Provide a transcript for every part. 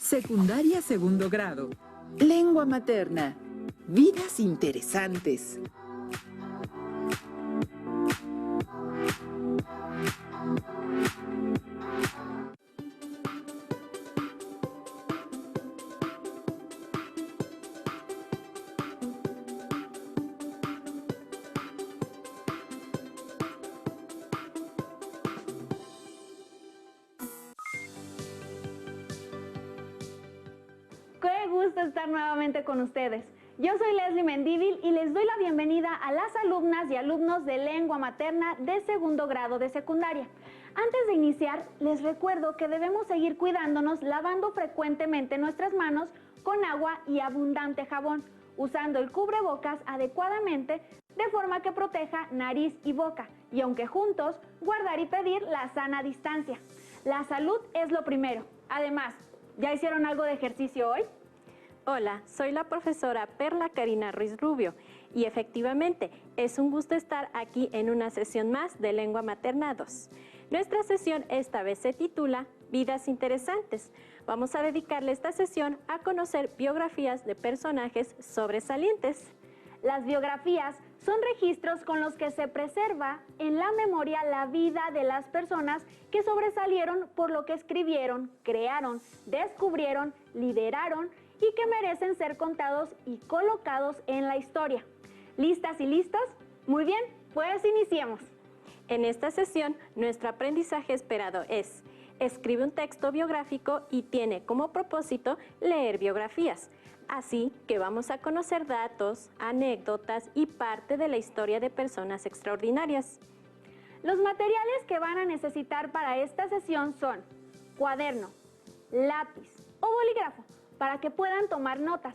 Secundaria segundo grado. Lengua materna. Vidas interesantes. Qué gusto estar nuevamente con ustedes. Yo soy Leslie Mendívil y les doy la bienvenida a las alumnas y alumnos de lengua materna de segundo grado de secundaria. Antes de iniciar, les recuerdo que debemos seguir cuidándonos lavando frecuentemente nuestras manos con agua y abundante jabón, usando el cubrebocas adecuadamente de forma que proteja nariz y boca, y aunque juntos, guardar y pedir la sana distancia. La salud es lo primero. Además, ¿ya hicieron algo de ejercicio hoy? Hola, soy la profesora Perla Karina Ruiz Rubio y efectivamente es un gusto estar aquí en una sesión más de Lengua Materna 2. Nuestra sesión esta vez se titula Vidas Interesantes. Vamos a dedicarle esta sesión a conocer biografías de personajes sobresalientes. Las biografías son registros con los que se preserva en la memoria la vida de las personas que sobresalieron por lo que escribieron, crearon, descubrieron, lideraron y que merecen ser contados y colocados en la historia. ¿Listas y listos? Muy bien, pues iniciemos. En esta sesión, nuestro aprendizaje esperado es: escribe un texto biográfico y tiene como propósito leer biografías. Así que vamos a conocer datos, anécdotas y parte de la historia de personas extraordinarias. Los materiales que van a necesitar para esta sesión son cuaderno, lápiz o bolígrafo para que puedan tomar notas.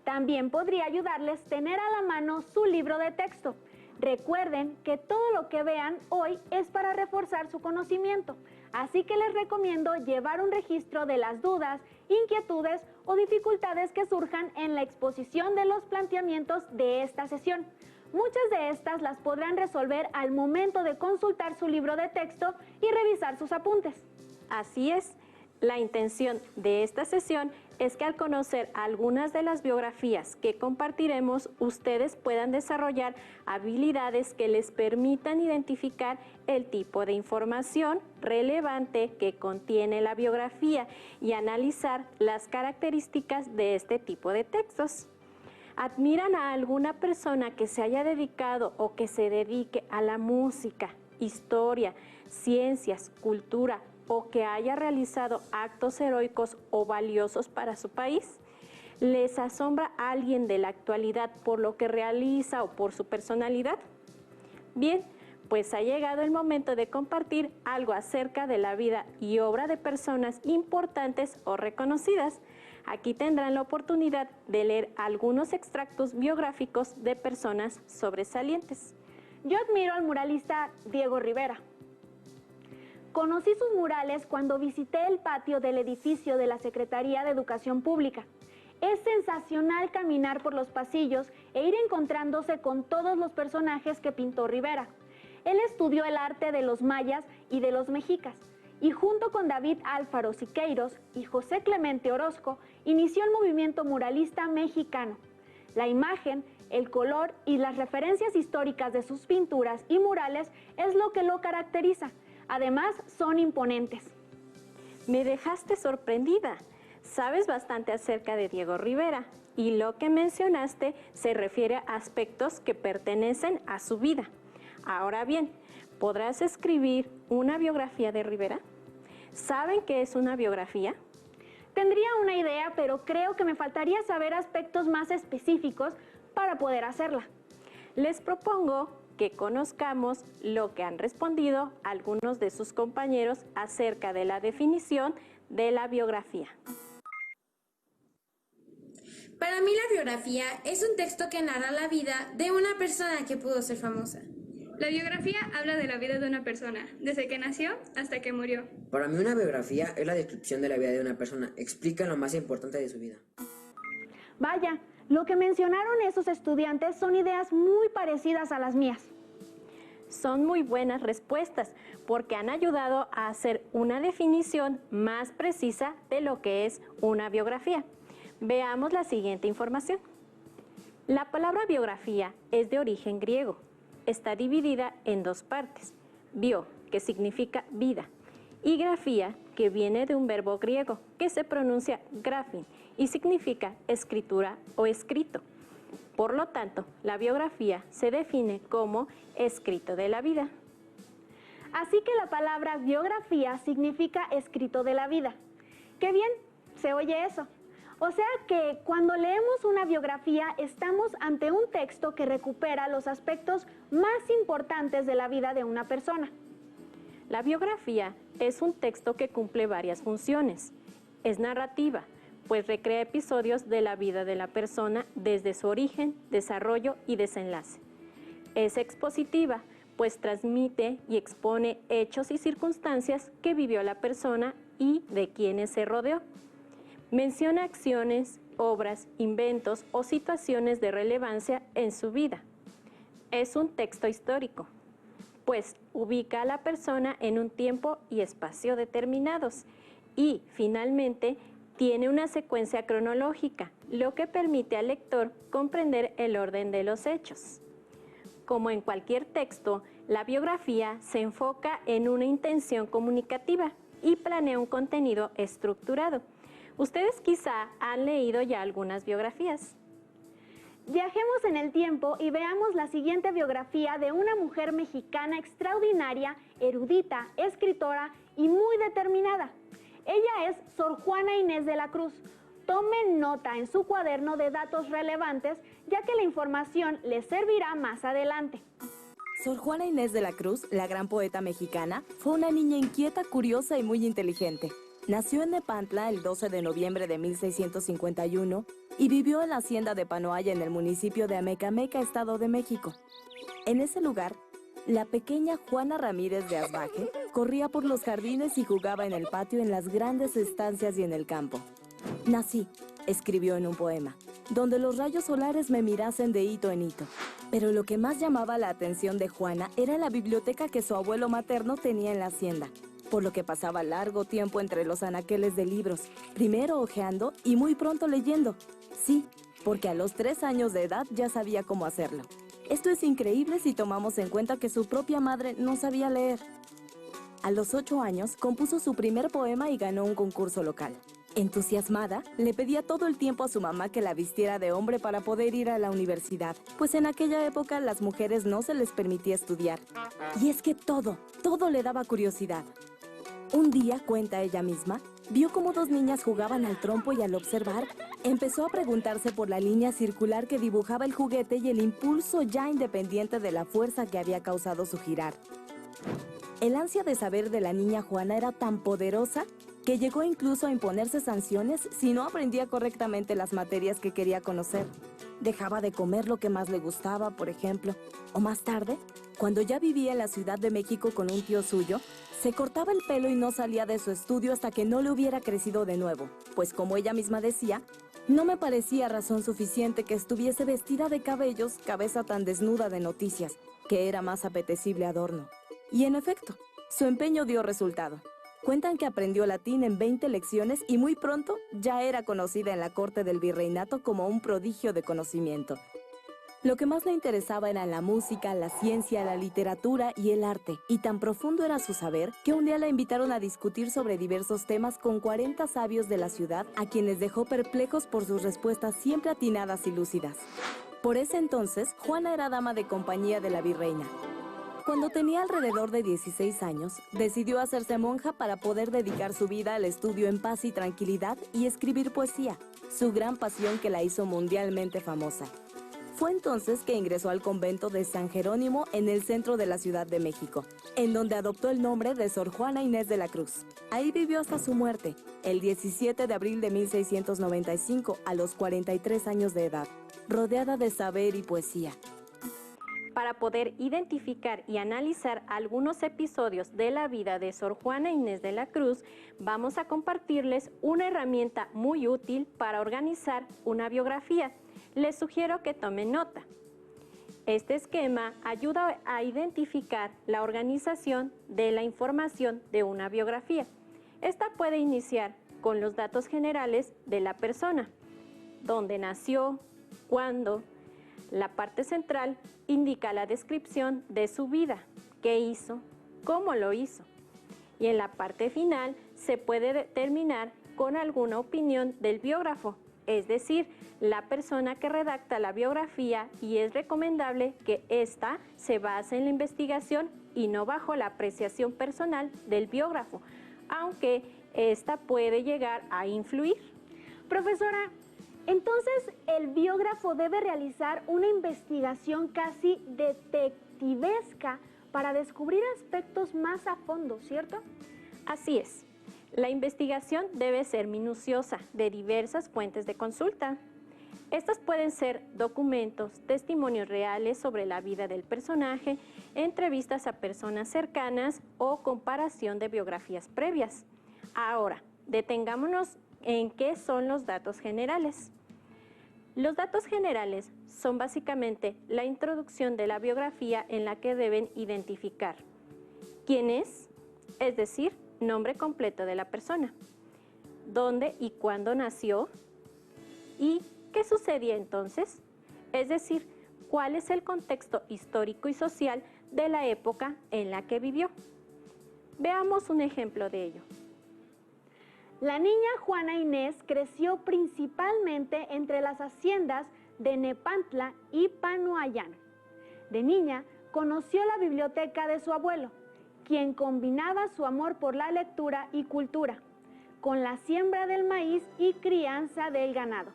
También podría ayudarles tener a la mano su libro de texto. Recuerden que todo lo que vean hoy es para reforzar su conocimiento, así que les recomiendo llevar un registro de las dudas, inquietudes o dificultades que surjan en la exposición de los planteamientos de esta sesión. Muchas de estas las podrán resolver al momento de consultar su libro de texto y revisar sus apuntes. Así es. La intención de esta sesión es que al conocer algunas de las biografías que compartiremos, ustedes puedan desarrollar habilidades que les permitan identificar el tipo de información relevante que contiene la biografía y analizar las características de este tipo de textos. ¿Admiran a alguna persona que se haya dedicado o que se dedique a la música, historia, ciencias, cultura, o que haya realizado actos heroicos o valiosos para su país? ¿Les asombra a alguien de la actualidad por lo que realiza o por su personalidad? Bien, pues ha llegado el momento de compartir algo acerca de la vida y obra de personas importantes o reconocidas. Aquí tendrán la oportunidad de leer algunos extractos biográficos de personas sobresalientes. Yo admiro al muralista Diego Rivera. Conocí sus murales cuando visité el patio del edificio de la Secretaría de Educación Pública. Es sensacional caminar por los pasillos e ir encontrándose con todos los personajes que pintó Rivera. Él estudió el arte de los mayas y de los mexicas, y junto con David Alfaro Siqueiros y José Clemente Orozco, inició el movimiento muralista mexicano. La imagen, el color y las referencias históricas de sus pinturas y murales es lo que lo caracteriza. Además, son imponentes. Me dejaste sorprendida. Sabes bastante acerca de Diego Rivera y lo que mencionaste se refiere a aspectos que pertenecen a su vida. Ahora bien, ¿podrás escribir una biografía de Rivera? ¿Saben qué es una biografía? Tendría una idea, pero creo que me faltaría saber aspectos más específicos para poder hacerla. Les propongo que conozcamos lo que han respondido algunos de sus compañeros acerca de la definición de la biografía. Para mí la biografía es un texto que narra la vida de una persona que pudo ser famosa. La biografía habla de la vida de una persona, desde que nació hasta que murió. Para mí una biografía es la descripción de la vida de una persona, explica lo más importante de su vida. Vaya, lo que mencionaron esos estudiantes son ideas muy parecidas a las mías. Son muy buenas respuestas porque han ayudado a hacer una definición más precisa de lo que es una biografía. Veamos la siguiente información. La palabra biografía es de origen griego. Está dividida en dos partes. Bio, que significa vida, y grafía, que viene de un verbo griego que se pronuncia grafin y significa escritura o escrito. Por lo tanto, la biografía se define como escrito de la vida. Así que la palabra biografía significa escrito de la vida. ¡Qué bien! ¿Se oye eso? O sea que cuando leemos una biografía estamos ante un texto que recupera los aspectos más importantes de la vida de una persona. La biografía es un texto que cumple varias funciones. Es narrativa, pues recrea episodios de la vida de la persona desde su origen, desarrollo y desenlace. Es expositiva, pues transmite y expone hechos y circunstancias que vivió la persona y de quienes se rodeó. Menciona acciones, obras, inventos o situaciones de relevancia en su vida. Es un texto histórico, pues ubica a la persona en un tiempo y espacio determinados y, finalmente, tiene una secuencia cronológica, lo que permite al lector comprender el orden de los hechos. Como en cualquier texto, la biografía se enfoca en una intención comunicativa y planea un contenido estructurado. Ustedes quizá han leído ya algunas biografías. Viajemos en el tiempo y veamos la siguiente biografía de una mujer mexicana extraordinaria, erudita, escritora y muy determinada. Ella es Sor Juana Inés de la Cruz. Tomen nota en su cuaderno de datos relevantes, ya que la información les servirá más adelante. Sor Juana Inés de la Cruz, la gran poeta mexicana, fue una niña inquieta, curiosa y muy inteligente. Nació en Nepantla el 12 de noviembre de 1651 y vivió en la hacienda de Panoaya en el municipio de Amecameca, Estado de México. En ese lugar, la pequeña Juana Ramírez de Asbaje corría por los jardines y jugaba en el patio, en las grandes estancias y en el campo. Nací, escribió en un poema, donde los rayos solares me mirasen de hito en hito. Pero lo que más llamaba la atención de Juana era la biblioteca que su abuelo materno tenía en la hacienda, por lo que pasaba largo tiempo entre los anaqueles de libros, primero hojeando y muy pronto leyendo. Sí, porque a los 3 años de edad ya sabía cómo hacerlo. Esto es increíble si tomamos en cuenta que su propia madre no sabía leer. A los 8 años compuso su primer poema y ganó un concurso local. Entusiasmada, le pedía todo el tiempo a su mamá que la vistiera de hombre para poder ir a la universidad, pues en aquella época las mujeres no se les permitía estudiar. Y es que todo le daba curiosidad. Un día, cuenta ella misma, vio cómo 2 niñas jugaban al trompo y al observar, empezó a preguntarse por la línea circular que dibujaba el juguete y el impulso ya independiente de la fuerza que había causado su girar. El ansia de saber de la niña Juana era tan poderosa que llegó incluso a imponerse sanciones si no aprendía correctamente las materias que quería conocer. Dejaba de comer lo que más le gustaba, por ejemplo. O más tarde, cuando ya vivía en la Ciudad de México con un tío suyo, se cortaba el pelo y no salía de su estudio hasta que no le hubiera crecido de nuevo, pues como ella misma decía, no me parecía razón suficiente que estuviese vestida de cabellos, cabeza tan desnuda de noticias, que era más apetecible adorno. Y en efecto, su empeño dio resultado. Cuentan que aprendió latín en 20 lecciones y muy pronto ya era conocida en la corte del virreinato como un prodigio de conocimiento. Lo que más le interesaba eran la música, la ciencia, la literatura y el arte, y tan profundo era su saber que un día la invitaron a discutir sobre diversos temas con 40 sabios de la ciudad, a quienes dejó perplejos por sus respuestas siempre atinadas y lúcidas. Por ese entonces, Juana era dama de compañía de la virreina. Cuando tenía alrededor de 16 años, decidió hacerse monja para poder dedicar su vida al estudio en paz y tranquilidad y escribir poesía, su gran pasión que la hizo mundialmente famosa. Fue entonces que ingresó al convento de San Jerónimo en el centro de la Ciudad de México, en donde adoptó el nombre de Sor Juana Inés de la Cruz. Ahí vivió hasta su muerte, el 17 de abril de 1695, a los 43 años de edad, rodeada de saber y poesía. Para poder identificar y analizar algunos episodios de la vida de Sor Juana Inés de la Cruz, vamos a compartirles una herramienta muy útil para organizar una biografía. Les sugiero que tomen nota. Este esquema ayuda a identificar la organización de la información de una biografía. Esta puede iniciar con los datos generales de la persona, dónde nació, cuándo. La parte central indica la descripción de su vida, qué hizo, cómo lo hizo. Y en la parte final se puede terminar con alguna opinión del biógrafo, es decir, la persona que redacta la biografía, y es recomendable que ésta se base en la investigación y no bajo la apreciación personal del biógrafo, aunque esta puede llegar a influir. Profesora, entonces el biógrafo debe realizar una investigación casi detectivesca para descubrir aspectos más a fondo, ¿cierto? Así es. La investigación debe ser minuciosa, de diversas fuentes de consulta. Estas pueden ser documentos, testimonios reales sobre la vida del personaje, entrevistas a personas cercanas o comparación de biografías previas. Ahora, detengámonos en qué son los datos generales. Los datos generales son básicamente la introducción de la biografía en la que deben identificar quién es decir, nombre completo de la persona, dónde y cuándo nació y qué sucedía entonces, es decir, cuál es el contexto histórico y social de la época en la que vivió. Veamos un ejemplo de ello. La niña Juana Inés creció principalmente entre las haciendas de Nepantla y Panuayán. De niña conoció la biblioteca de su abuelo, quien combinaba su amor por la lectura y cultura, con la siembra del maíz y crianza del ganado.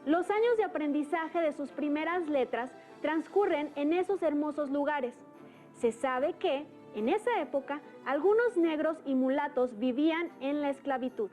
Los años de aprendizaje de sus primeras letras transcurren en esos hermosos lugares. Se sabe que, en esa época, algunos negros y mulatos vivían en la esclavitud.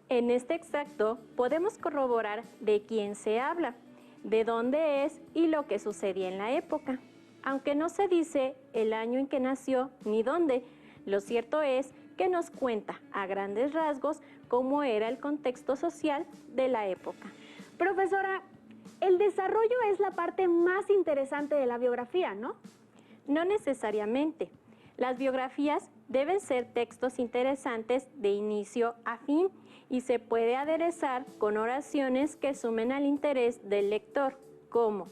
En este extracto podemos corroborar de quién se habla, de dónde es y lo que sucedía en la época. Aunque no se dice el año en que nació ni dónde, lo cierto es que nos cuenta a grandes rasgos cómo era el contexto social de la época. Profesora, el desarrollo es la parte más interesante de la biografía, ¿no? No necesariamente. Las biografías deben ser textos interesantes de inicio a fin y se puede aderezar con oraciones que sumen al interés del lector, como: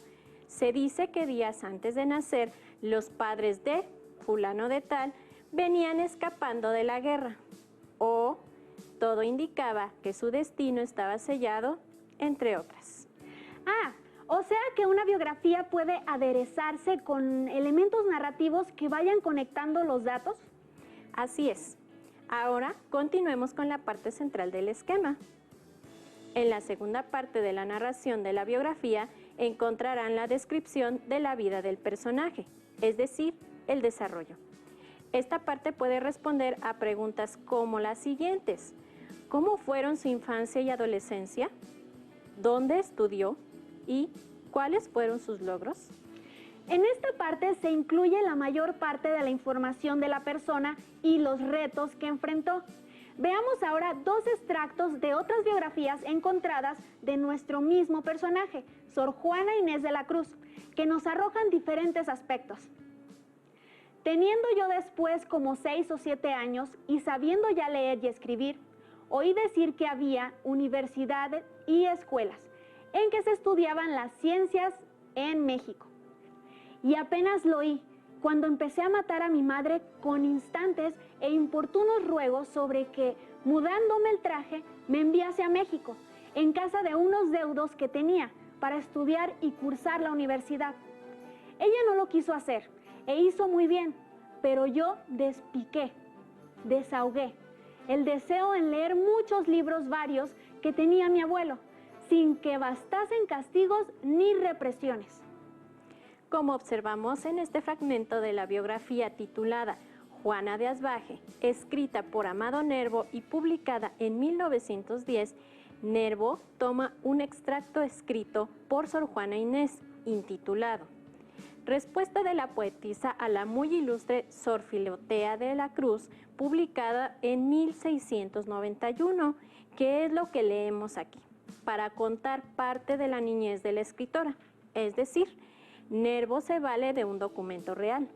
se dice que días antes de nacer, los padres de fulano de tal venían escapando de la guerra, o todo indicaba que su destino estaba sellado, entre otras. O sea que una biografía puede aderezarse con elementos narrativos que vayan conectando los datos. Así es. Ahora continuemos con la parte central del esquema. En la segunda parte de la narración de la biografía encontrarán la descripción de la vida del personaje, es decir, el desarrollo. Esta parte puede responder a preguntas como las siguientes: ¿cómo fueron su infancia y adolescencia? ¿Dónde estudió? ¿Y cuáles fueron sus logros? En esta parte se incluye la mayor parte de la información de la persona y los retos que enfrentó. Veamos ahora dos extractos de otras biografías encontradas de nuestro mismo personaje, Sor Juana Inés de la Cruz, que nos arrojan diferentes aspectos. Teniendo yo después como 6 o 7 años y sabiendo ya leer y escribir, oí decir que había universidades y escuelas en que se estudiaban las ciencias en México. Y apenas lo oí cuando empecé a matar a mi madre con instantes e importunos ruegos sobre que, mudándome el traje, me enviase a México, en casa de unos deudos que tenía, para estudiar y cursar la universidad. Ella no lo quiso hacer, e hizo muy bien, pero yo despiqué, desahogué el deseo en leer muchos libros varios que tenía mi abuelo, sin que bastasen castigos ni represiones. Como observamos en este fragmento de la biografía titulada Juana de Asbaje, escrita por Amado Nervo y publicada en 1910, Nervo toma un extracto escrito por Sor Juana Inés, intitulado Respuesta de la poetisa a la muy ilustre Sor Filotea de la Cruz, publicada en 1691, que es lo que leemos aquí, para contar parte de la niñez de la escritora, es decir, Nervo se vale de un documento real.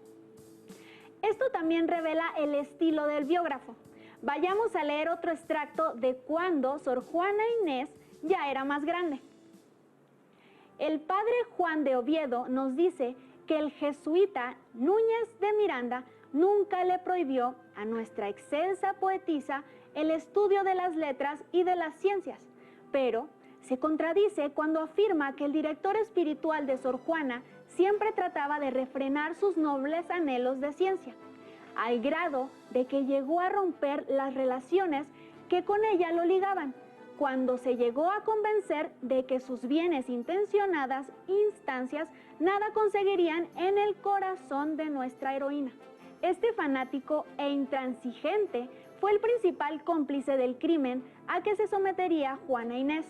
Esto también revela el estilo del biógrafo. Vayamos a leer otro extracto de cuando Sor Juana Inés ya era más grande. El padre Juan de Oviedo nos dice que el jesuita Núñez de Miranda nunca le prohibió a nuestra excelsa poetisa el estudio de las letras y de las ciencias, pero se contradice cuando afirma que el director espiritual de Sor Juana siempre trataba de refrenar sus nobles anhelos de ciencia, al grado de que llegó a romper las relaciones que con ella lo ligaban, cuando se llegó a convencer de que sus bienes intencionadas instancias nada conseguirían en el corazón de nuestra heroína. Este fanático e intransigente fue el principal cómplice del crimen a que se sometería Juana Inés.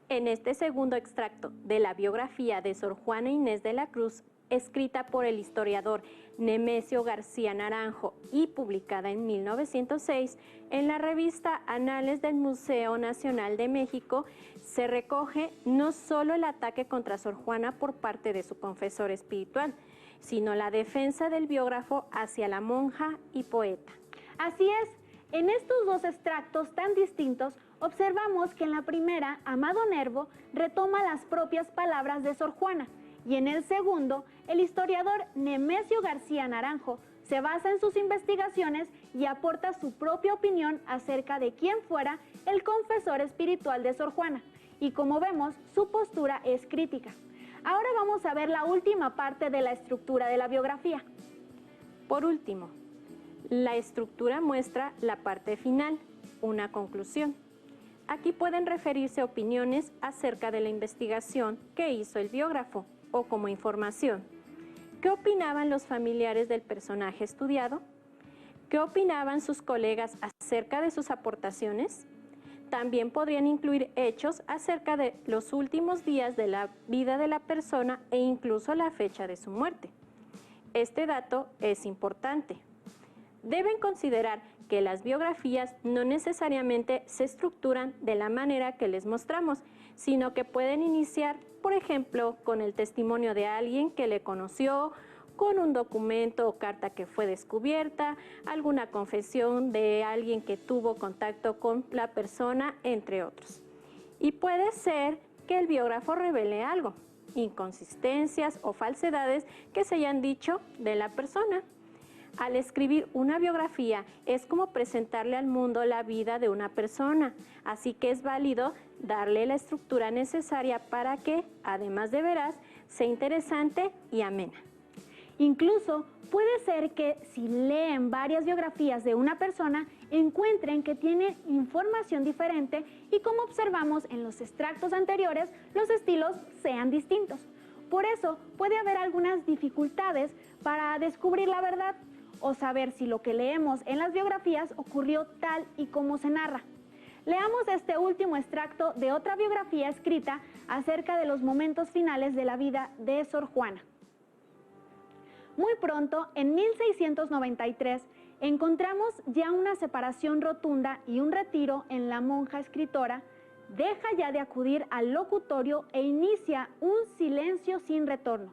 En este segundo extracto de la biografía de Sor Juana Inés de la Cruz, escrita por el historiador Nemesio García Naranjo y publicada en 1906 en la revista Anales del Museo Nacional de México, se recoge no solo el ataque contra Sor Juana por parte de su confesor espiritual, sino la defensa del biógrafo hacia la monja y poeta. Así es, en estos dos extractos tan distintos, observamos que en la primera, Amado Nervo retoma las propias palabras de Sor Juana, y en el segundo, el historiador Nemesio García Naranjo se basa en sus investigaciones y aporta su propia opinión acerca de quién fuera el confesor espiritual de Sor Juana, y como vemos, su postura es crítica. Ahora vamos a ver la última parte de la estructura de la biografía. Por último, la estructura muestra la parte final, una conclusión. Aquí pueden referirse opiniones acerca de la investigación que hizo el biógrafo o como información. ¿Qué opinaban los familiares del personaje estudiado? ¿Qué opinaban sus colegas acerca de sus aportaciones? También podrían incluir hechos acerca de los últimos días de la vida de la persona e incluso la fecha de su muerte. Este dato es importante. Deben considerar que las biografías no necesariamente se estructuran de la manera que les mostramos, sino que pueden iniciar, por ejemplo, con el testimonio de alguien que le conoció, con un documento o carta que fue descubierta, alguna confesión de alguien que tuvo contacto con la persona, entre otros. Y puede ser que el biógrafo revele algo, inconsistencias o falsedades que se hayan dicho de la persona. Al escribir una biografía es como presentarle al mundo la vida de una persona, así que es válido darle la estructura necesaria para que, además de veraz, sea interesante y amena. Incluso puede ser que si leen varias biografías de una persona, encuentren que tiene información diferente y, como observamos en los extractos anteriores, los estilos sean distintos. Por eso puede haber algunas dificultades para descubrir la verdad o saber si lo que leemos en las biografías ocurrió tal y como se narra. Leamos este último extracto de otra biografía escrita acerca de los momentos finales de la vida de Sor Juana. Muy pronto, en 1693, encontramos ya una separación rotunda y un retiro en la monja escritora. Deja ya de acudir al locutorio e inicia un silencio sin retorno.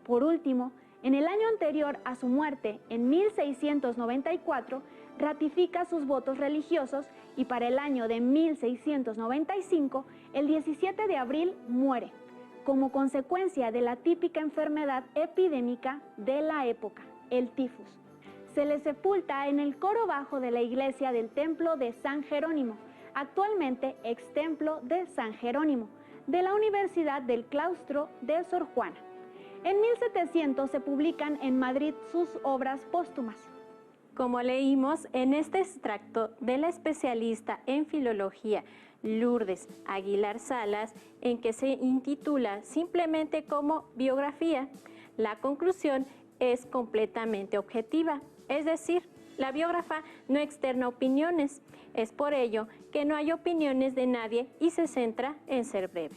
Por último, en el año anterior a su muerte, en 1694, ratifica sus votos religiosos y para el año de 1695, el 17 de abril, muere, como consecuencia de la típica enfermedad epidémica de la época, el tifus. Se le sepulta en el coro bajo de la iglesia del templo de San Jerónimo, actualmente ex-templo de San Jerónimo, de la Universidad del Claustro de Sor Juana. En 1700 se publican en Madrid sus obras póstumas. Como leímos en este extracto de la especialista en filología Lourdes Aguilar Salas, en que se intitula simplemente como biografía, la conclusión es completamente objetiva, es decir, la biógrafa no externa opiniones. Es por ello que no hay opiniones de nadie y se centra en ser breve.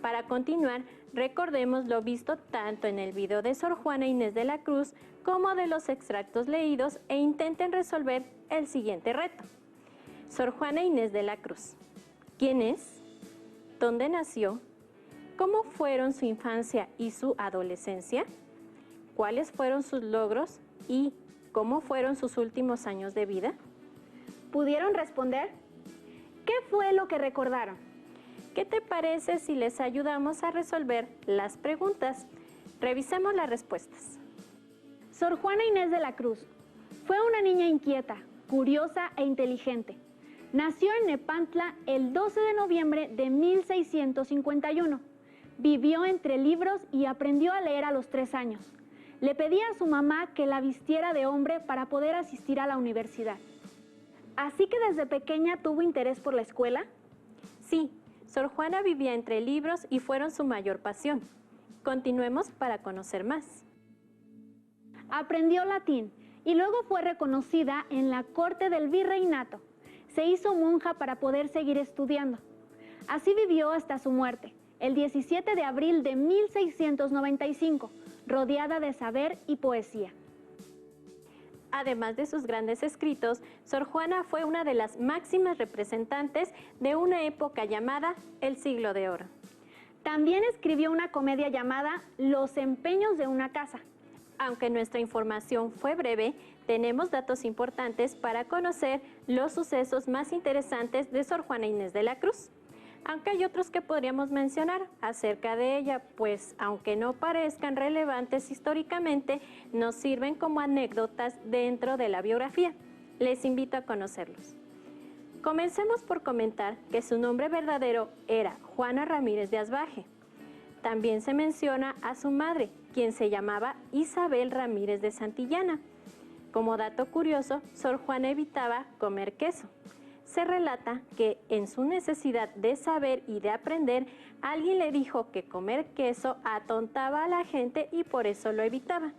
Para continuar, recordemos lo visto tanto en el video de Sor Juana Inés de la Cruz como de los extractos leídos e intenten resolver el siguiente reto. Sor Juana Inés de la Cruz. ¿Quién es? ¿Dónde nació? cómo fueron su infancia y su adolescencia, cuáles fueron sus logros y cómo fueron sus últimos años de vida. ¿Pudieron responder? ¿Qué fue lo que recordaron? ¿Qué te parece si les ayudamos a resolver las preguntas? Revisemos las respuestas. Sor Juana Inés de la Cruz fue una niña inquieta, curiosa e inteligente. Nació en Nepantla el 12 de noviembre de 1651. Vivió entre libros y aprendió a leer a los 3 años. Le pedía a su mamá que la vistiera de hombre para poder asistir a la universidad. ¿Así que desde pequeña tuvo interés por la escuela? Sí, Sor Juana vivía entre libros y fueron su mayor pasión. Continuemos para conocer más. Aprendió latín y luego fue reconocida en la corte del virreinato. Se hizo monja para poder seguir estudiando. Así vivió hasta su muerte, el 17 de abril de 1695, rodeada de saber y poesía. Además de sus grandes escritos, Sor Juana fue una de las máximas representantes de una época llamada el Siglo de Oro. También escribió una comedia llamada Los empeños de una casa. Aunque nuestra información fue breve, tenemos datos importantes para conocer los sucesos más interesantes de Sor Juana Inés de la Cruz. Aunque hay otros que podríamos mencionar acerca de ella, pues aunque no parezcan relevantes históricamente, nos sirven como anécdotas dentro de la biografía. Les invito a conocerlos. Comencemos por comentar que su nombre verdadero era Juana Ramírez de Asbaje. También se menciona a su madre, quien se llamaba Isabel Ramírez de Santillana. Como dato curioso, Sor Juana evitaba comer queso. Se relata que en su necesidad de saber y de aprender, alguien le dijo que comer queso atontaba a la gente y por eso lo evitaba.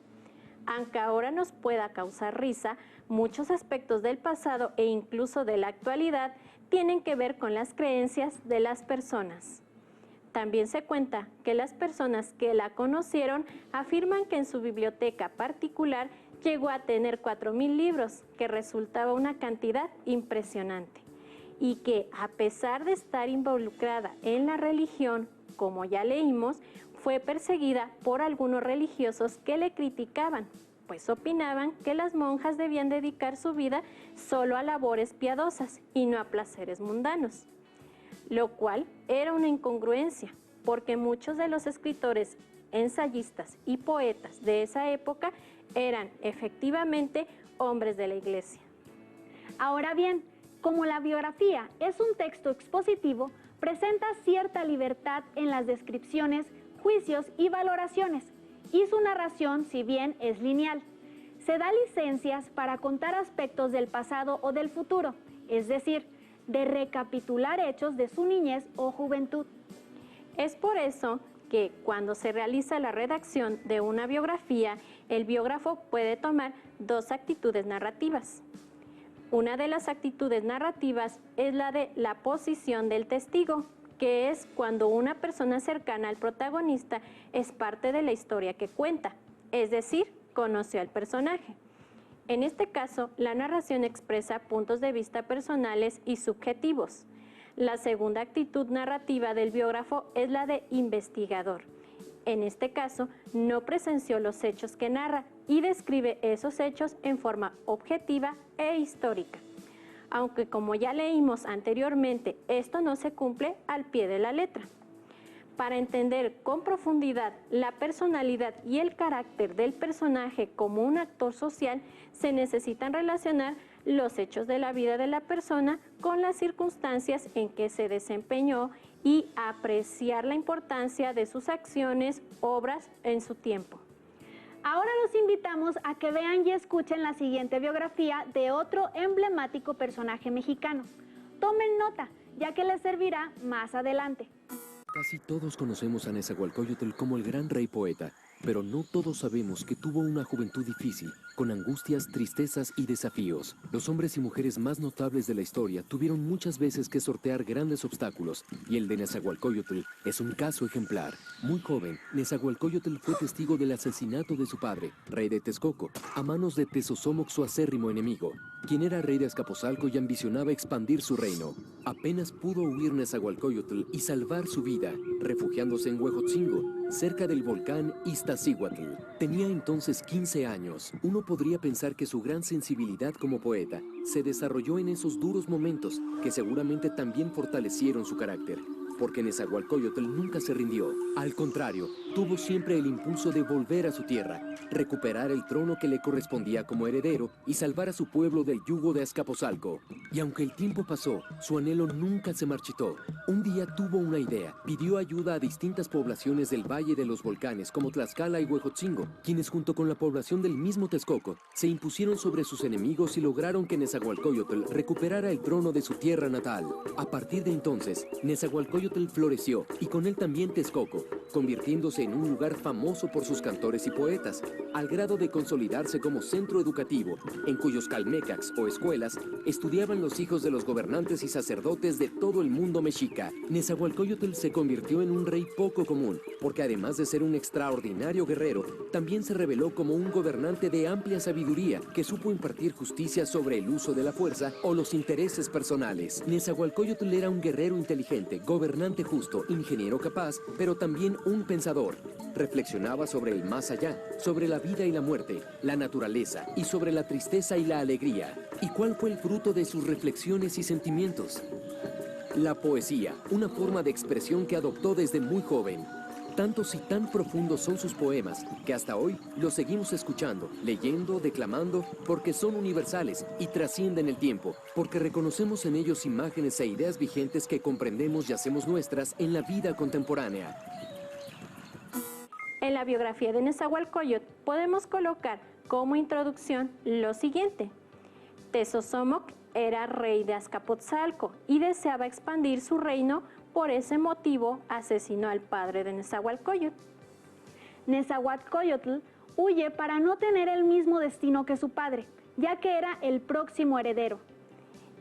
Aunque ahora nos pueda causar risa, muchos aspectos del pasado e incluso de la actualidad tienen que ver con las creencias de las personas. También se cuenta que las personas que la conocieron afirman que en su biblioteca particular llegó a tener 4,000 libros, que resultaba una cantidad impresionante, y que a pesar de estar involucrada en la religión, como ya leímos, fue perseguida por algunos religiosos que le criticaban, pues opinaban que las monjas debían dedicar su vida solo a labores piadosas y no a placeres mundanos, lo cual era una incongruencia, porque muchos de los escritores, ensayistas y poetas de esa época eran efectivamente hombres de la Iglesia. Ahora bien, como la biografía es un texto expositivo, presenta cierta libertad en las descripciones, juicios y valoraciones, y su narración, si bien es lineal, se da licencias para contar aspectos del pasado o del futuro, es decir, de recapitular hechos de su niñez o juventud. Es por eso que cuando se realiza la redacción de una biografía, el biógrafo puede tomar 2 actitudes narrativas. Una de las actitudes narrativas es la de la posición del testigo, que es cuando una persona cercana al protagonista es parte de la historia que cuenta, es decir, conoció al personaje. En este caso, la narración expresa puntos de vista personales y subjetivos. La segunda actitud narrativa del biógrafo es la de investigador. En este caso, no presenció los hechos que narra y describe esos hechos en forma objetiva e histórica. Aunque, como ya leímos anteriormente, esto no se cumple al pie de la letra. Para entender con profundidad la personalidad y el carácter del personaje como un actor social, se necesitan relacionar los hechos de la vida de la persona con las circunstancias en que se desempeñó y apreciar la importancia de sus acciones, obras en su tiempo. Ahora los invitamos a que vean y escuchen la siguiente biografía de otro emblemático personaje mexicano. Tomen nota, ya que les servirá más adelante. Casi todos conocemos a Nezahualcóyotl como el gran rey poeta, pero no todos sabemos que tuvo una juventud difícil, con angustias, tristezas y desafíos. Los hombres y mujeres más notables de la historia tuvieron muchas veces que sortear grandes obstáculos, y el de Nezahualcóyotl es un caso ejemplar. Muy joven, Nezahualcóyotl fue testigo del asesinato de su padre, rey de Texcoco, a manos de Tezosomoc, su acérrimo enemigo, quien era rey de Azcapotzalco y ambicionaba expandir su reino. Apenas pudo huir Nezahualcóyotl y salvar su vida, refugiándose en Huejotzingo, cerca del volcán Iztaccíhuatl. Tenía entonces 15 años. Uno podría pensar que su gran sensibilidad como poeta se desarrolló en esos duros momentos que seguramente también fortalecieron su carácter, porque Nezahualcóyotl nunca se rindió. Al contrario, tuvo siempre el impulso de volver a su tierra, recuperar el trono que le correspondía como heredero y salvar a su pueblo del yugo de Azcapotzalco. Y aunque el tiempo pasó, su anhelo nunca se marchitó. Un día tuvo una idea, pidió ayuda a distintas poblaciones del Valle de los Volcanes como Tlaxcala y Huejotzingo, quienes junto con la población del mismo Texcoco se impusieron sobre sus enemigos y lograron que Nezahualcóyotl recuperara el trono de su tierra natal. A partir de entonces, Nezahualcóyotl floreció y con él también Texcoco, convirtiéndose en un lugar famoso por sus cantores y poetas, al grado de consolidarse como centro educativo, en cuyos calmecacs o escuelas estudiaban los hijos de los gobernantes y sacerdotes de todo el mundo mexica. Nezahualcóyotl se convirtió en un rey poco común, porque además de ser un extraordinario guerrero, también se reveló como un gobernante de amplia sabiduría que supo impartir justicia sobre el uso de la fuerza o los intereses personales. Nezahualcóyotl era un guerrero inteligente, gobernante justo, ingeniero capaz, pero también un pensador. Reflexionaba sobre el más allá, sobre la vida y la muerte, la naturaleza y sobre la tristeza y la alegría. ¿Y cuál fue el fruto de sus reflexiones y sentimientos? La poesía, una forma de expresión que adoptó desde muy joven. Tantos y tan profundos son sus poemas que hasta hoy los seguimos escuchando, leyendo, declamando, porque son universales y trascienden el tiempo, porque reconocemos en ellos imágenes e ideas vigentes que comprendemos y hacemos nuestras en la vida contemporánea. En la biografía de Nezahualcóyotl podemos colocar como introducción lo siguiente. Tezosomoc era rey de Azcapotzalco y deseaba expandir su reino. Por ese motivo asesinó al padre de Nezahualcóyotl. Nezahualcóyotl huye para no tener el mismo destino que su padre, ya que era el próximo heredero.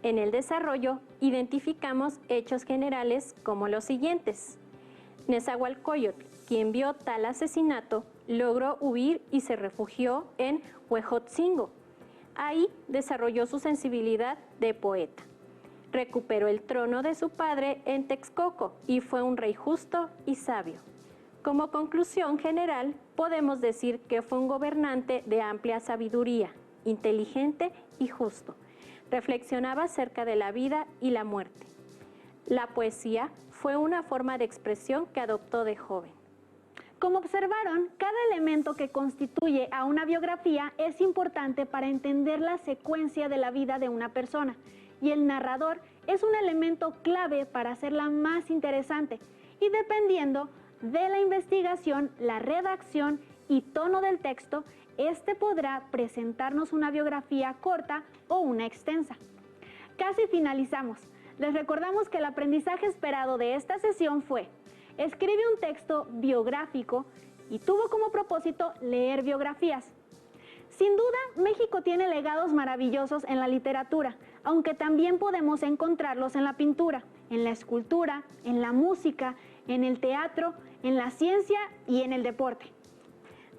En el desarrollo identificamos hechos generales como los siguientes. Nezahualcóyotl, quien vio tal asesinato, logró huir y se refugió en Huejotzingo. Ahí desarrolló su sensibilidad de poeta. Recuperó el trono de su padre en Texcoco y fue un rey justo y sabio. Como conclusión general, podemos decir que fue un gobernante de amplia sabiduría, inteligente y justo. Reflexionaba acerca de la vida y la muerte. La poesía fue una forma de expresión que adoptó de joven. Como observaron, cada elemento que constituye a una biografía es importante para entender la secuencia de la vida de una persona, y el narrador es un elemento clave para hacerla más interesante, y dependiendo de la investigación, la redacción y tono del texto, este podrá presentarnos una biografía corta o una extensa. Casi finalizamos. Les recordamos que el aprendizaje esperado de esta sesión fue: escribe un texto biográfico y tuvo como propósito leer biografías. Sin duda, México tiene legados maravillosos en la literatura, aunque también podemos encontrarlos en la pintura, en la escultura, en la música, en el teatro, en la ciencia y en el deporte.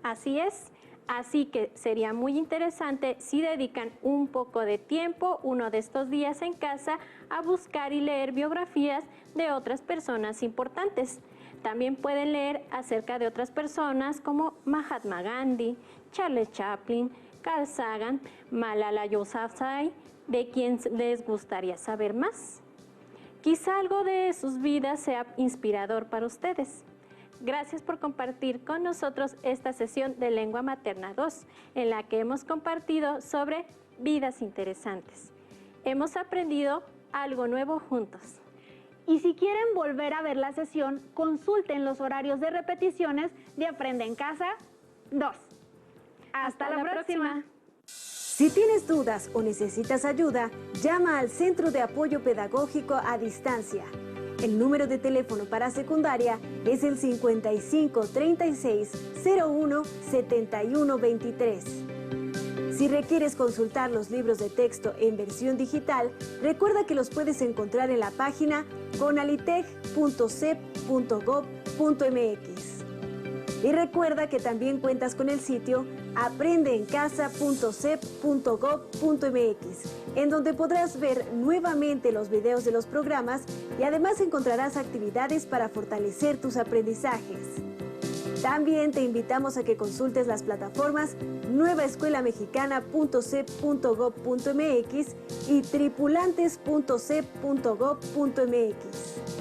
Así es, así que sería muy interesante si dedican un poco de tiempo uno de estos días en casa a buscar y leer biografías de otras personas importantes. También pueden leer acerca de otras personas como Mahatma Gandhi, Charles Chaplin, Carl Sagan, Malala Yousafzai, de quien les gustaría saber más. Quizá algo de sus vidas sea inspirador para ustedes. Gracias por compartir con nosotros esta sesión de Lengua Materna 2, en la que hemos compartido sobre vidas interesantes. Hemos aprendido algo nuevo juntos. Y si quieren volver a ver la sesión, consulten los horarios de repeticiones de Aprende en Casa 2. Hasta la próxima. Si tienes dudas o necesitas ayuda, llama al Centro de Apoyo Pedagógico a Distancia. El número de teléfono para secundaria es el 55 36 01 71 23. Si requieres consultar los libros de texto en versión digital, recuerda que los puedes encontrar en la página conalitec.cep.gov.mx. Y recuerda que también cuentas con el sitio aprendeencasa.cep.gov.mx, en donde podrás ver nuevamente los videos de los programas y además encontrarás actividades para fortalecer tus aprendizajes. También te invitamos a que consultes las plataformas nuevaescuelamexicana.cep.gov.mx y tripulantes.cep.gov.mx.